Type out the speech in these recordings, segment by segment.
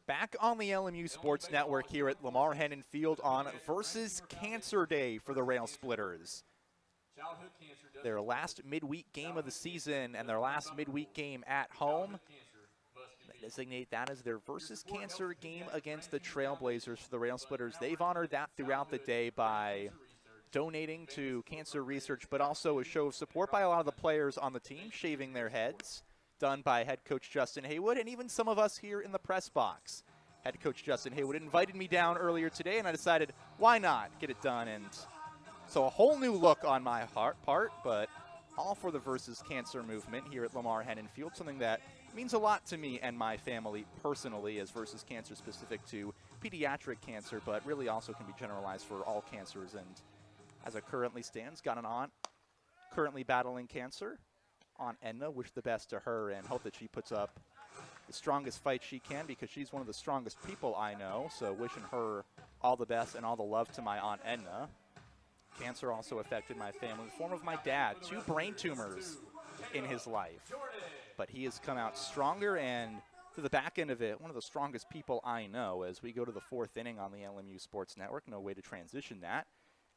Back on the LMU Sports Network here at Lamar Hennon Field on Versus Cancer Day for the Rail Splitters. Their last midweek game of the season and their last midweek game at home. They designate that as their Versus Cancer game against the Trailblazers for the Rail Splitters. They've honored that throughout the day by donating to cancer research, but also a show of support by a lot of the players on the team, shaving their heads, done by head coach Justin Haywood, and even some of us here in the press box. Head coach Justin Haywood invited me down earlier today, and I decided, why not get it done? And so a whole new look on my part, but all for the Versus Cancer movement here at Lamar Hennon Field, something that means a lot to me and my family personally, as Versus Cancer specific to pediatric cancer, but really also can be generalized for all cancers. And as it currently stands, got an aunt currently battling cancer. Aunt Edna, wish the best to her and hope that she puts up the strongest fight she can, because she's one of the strongest people I know. So wishing her all the best and all the love to my Aunt Edna. Cancer also affected my family in the form of my dad, 2 brain tumors in his life. But he has come out stronger, and to the back end of it, one of the strongest people I know. As we go to the 4th inning on the LMU Sports Network, no way to transition that.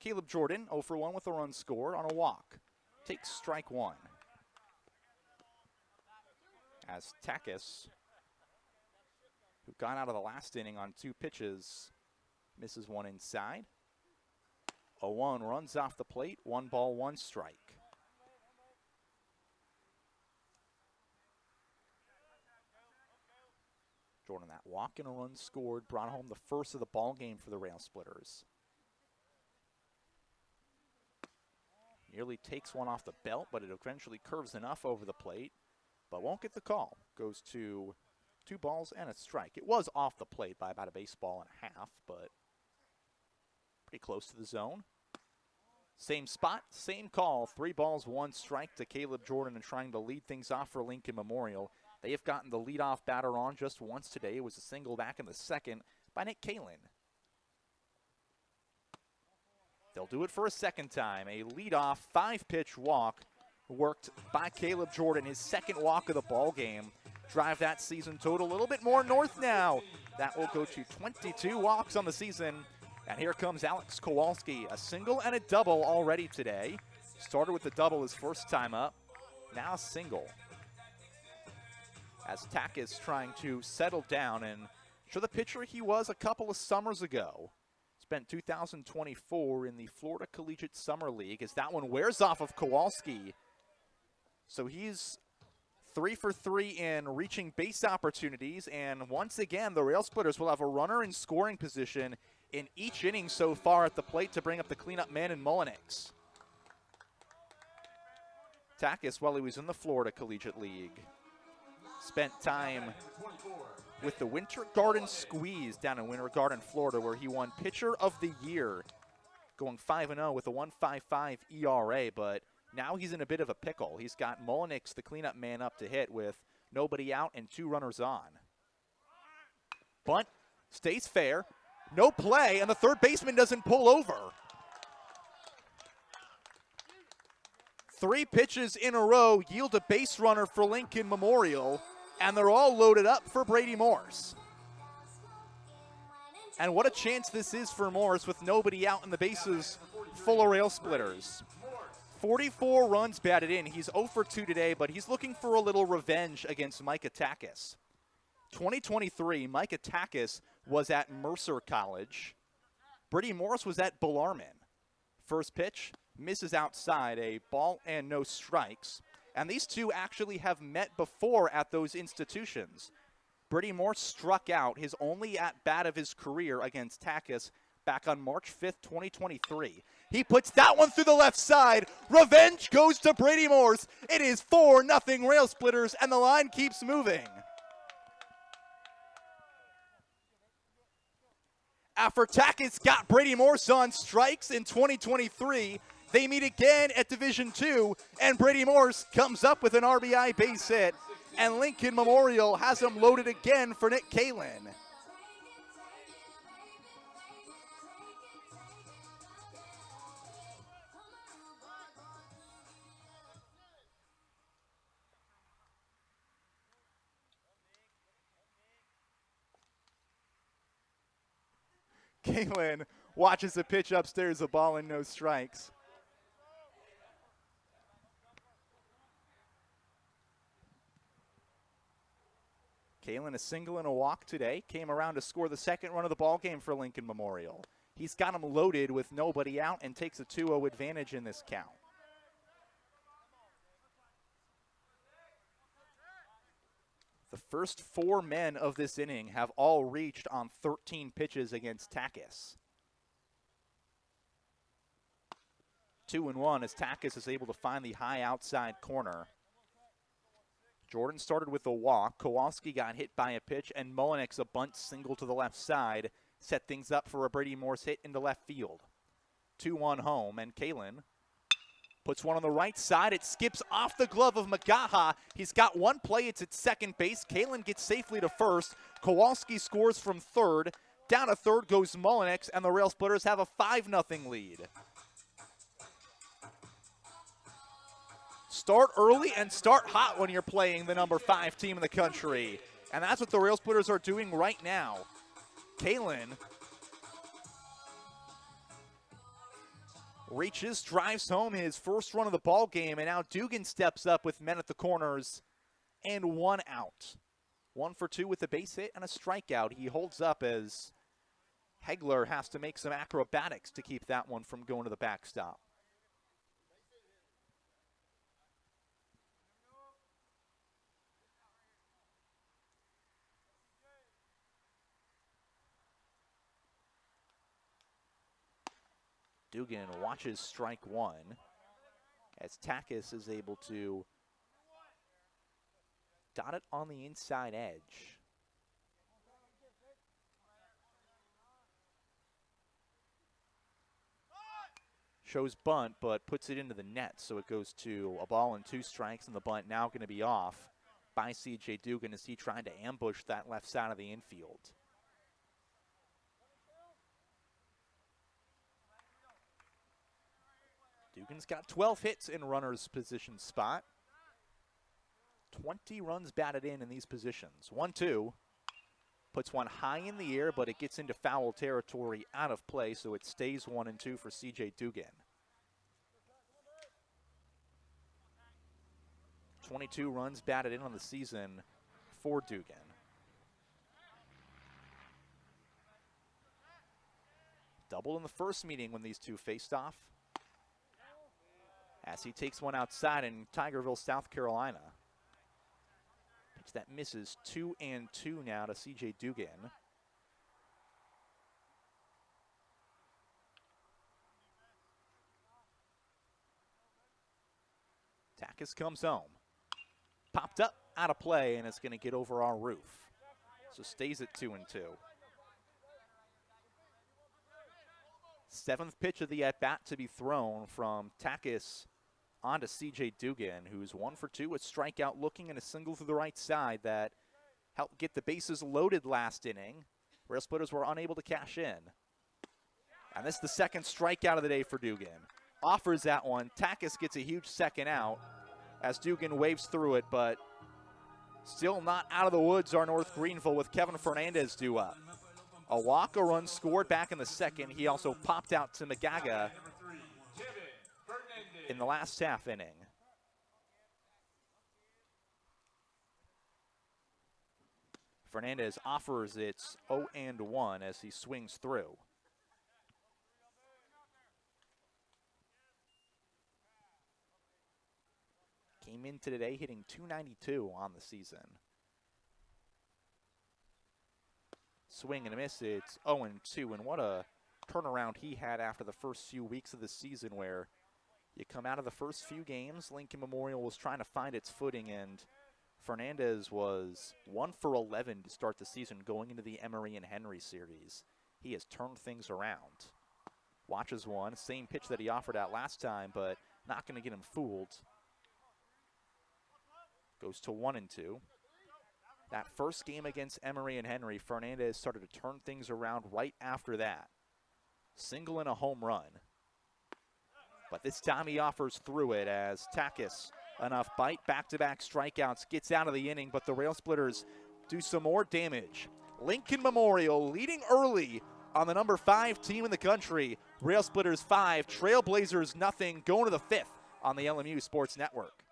Caleb Jordan, 0 for 1 with a run scored on a walk. Takes strike 1. As Takis, who got out of the last inning on 2 pitches, misses one inside. 0-1 runs off the plate, 1 ball, 1 strike. Jordan, that walk and a run scored, brought home the first of the ball game for the Rail Splitters. Nearly takes one off the belt, but it eventually curves enough over the plate, but won't get the call. Goes to 2 balls and a strike. It was off the plate by about a baseball and a half, but pretty close to the zone. Same spot, same call. 3 balls, 1 strike to Caleb Jordan, and trying to lead things off for Lincoln Memorial. They have gotten the leadoff batter on just once today. It was a single back in the 2nd by Nick Kalin. They'll do it for a 2nd time. A leadoff 5-pitch walk worked by Caleb Jordan, his 2nd walk of the ball game. Drive that season total a little bit more north now. That will go to 22 walks on the season. And here comes Alex Kowalski, a single and a double already today. Started with a double his first time up, now a single. As Takis trying to settle down and show the pitcher he was a couple of summers ago. Spent 2024 in the Florida Collegiate Summer League, as that one wears off of Kowalski. So he's 3 for 3 in reaching base opportunities, and once again, the Rail Splitters will have a runner in scoring position in each inning so far at the plate to bring up the cleanup man in Mullenix. Takis, while he was in the Florida Collegiate League, spent time with the Winter Garden Squeeze down in Winter Garden, Florida, where he won Pitcher of the Year, going 5-0 with a 1.55 ERA, but now he's in a bit of a pickle. He's got Mullenix, the cleanup man, up to hit with nobody out and 2 runners on. Bunt stays fair, no play, and the third baseman doesn't pull over. 3 pitches in a row yield a base runner for Lincoln Memorial, and they're all loaded up for Brady Morse. And what a chance this is for Morse with nobody out and the bases full of Rail Splitters. 44 runs batted in. He's 0 for 2 today, but he's looking for a little revenge against Micah Takis. 2023, Micah Takis was at Mercer College. Brady Morse was at Bellarmine. First pitch, misses outside, a ball and no strikes. And these two actually have met before at those institutions. Brady Morse struck out his only at-bat of his career against Takis back on March 5th, 2023. He puts that one through the left side. Revenge goes to Brady Morse. It is 4-0 Rail Splitters, and the line keeps moving. After Takis got Brady Morse on strikes in 2023, they meet again at Division II, and Brady Morse comes up with an RBI base hit, and Lincoln Memorial has him loaded again for Nick Kalin. Kalen watches the pitch upstairs, a ball and no strikes. Kalen a single and a walk today. Came around to score the second run of the ball game for Lincoln Memorial. He's got him loaded with nobody out and takes a 2-0 advantage in this count. The first 4 men of this inning have all reached on 13 pitches against Takis. 2-1 as Takis is able to find the high outside corner. Jordan started with a walk. Kowalski got hit by a pitch, and Mullenix a bunt single to the left side set things up for a Brady Morse hit into left field. 2-1 home, and Kalen puts one on the right side. It skips off the glove of Magaha. He's got one play. It's at second base. Kalen gets safely to first. Kowalski scores from third. Down to third goes Mullenix, and the Rail Splitters have a 5-0 lead. Start early and start hot when you're playing the number 5 team in the country. And that's what the Rail Splitters are doing right now. Kalen reaches, drives home his first run of the ball game, and now Dugan steps up with men at the corners and 1 out. 1 for 2 with a base hit and a strikeout. He holds up as Hegler has to make some acrobatics to keep that one from going to the backstop. Dugan watches strike 1 as Takis is able to dot it on the inside edge. Shows bunt, but puts it into the net, so it goes to a ball and 2 strikes, and the bunt now going to be off by C.J. Dugan as he tried to ambush that left side of the infield. Dugan's got 12 hits in runner's position spot. 20 runs batted in these positions. 1-2. Puts one high in the air, but it gets into foul territory out of play, so it stays 1-2 for C.J. Dugan. 22 runs batted in on the season for Dugan. Double in the first meeting when these two faced off, as he takes one outside in Tigerville, South Carolina. Pitch that misses. 2-2 now to C.J. Dugan. Takis comes home. Popped up, out of play, and it's going to get over our roof. So stays at 2-2. 7th pitch of the at-bat to be thrown from Takis onto C.J. Dugan, who's 1 for 2 with strikeout looking and a single to the right side that helped get the bases loaded last inning. Rail Splitters were unable to cash in. And this is the second strikeout of the day for Dugan. Offers that one. Takis gets a huge second out as Dugan waves through it, but still not out of the woods are North Greenville with Kevin Fernandez due up. A walk, a run scored back in the second. He also popped out to Magaga in the last half inning. Fernandez offers its 0-1 as he swings through. Came into today hitting .292 on the season. Swing and a miss, it's 0-2, and what a turnaround he had after the first few weeks of the season, where you come out of the first few games, Lincoln Memorial was trying to find its footing, and Fernandez was 1 for 11 to start the season going into the Emory and Henry series. He has turned things around. Watches one, same pitch that he offered out last time, but not going to get him fooled. Goes to 1-2. That first game against Emory and Henry, Fernandez started to turn things around right after that. Single and a home run. But this time he offers through it as Takis, enough bite, back-to-back strikeouts, gets out of the inning, but the Rail Splitters do some more damage. Lincoln Memorial leading early, on the number 5 team in the country. Rail Splitters 5, Trailblazers nothing, going to the 5th on the LMU Sports Network.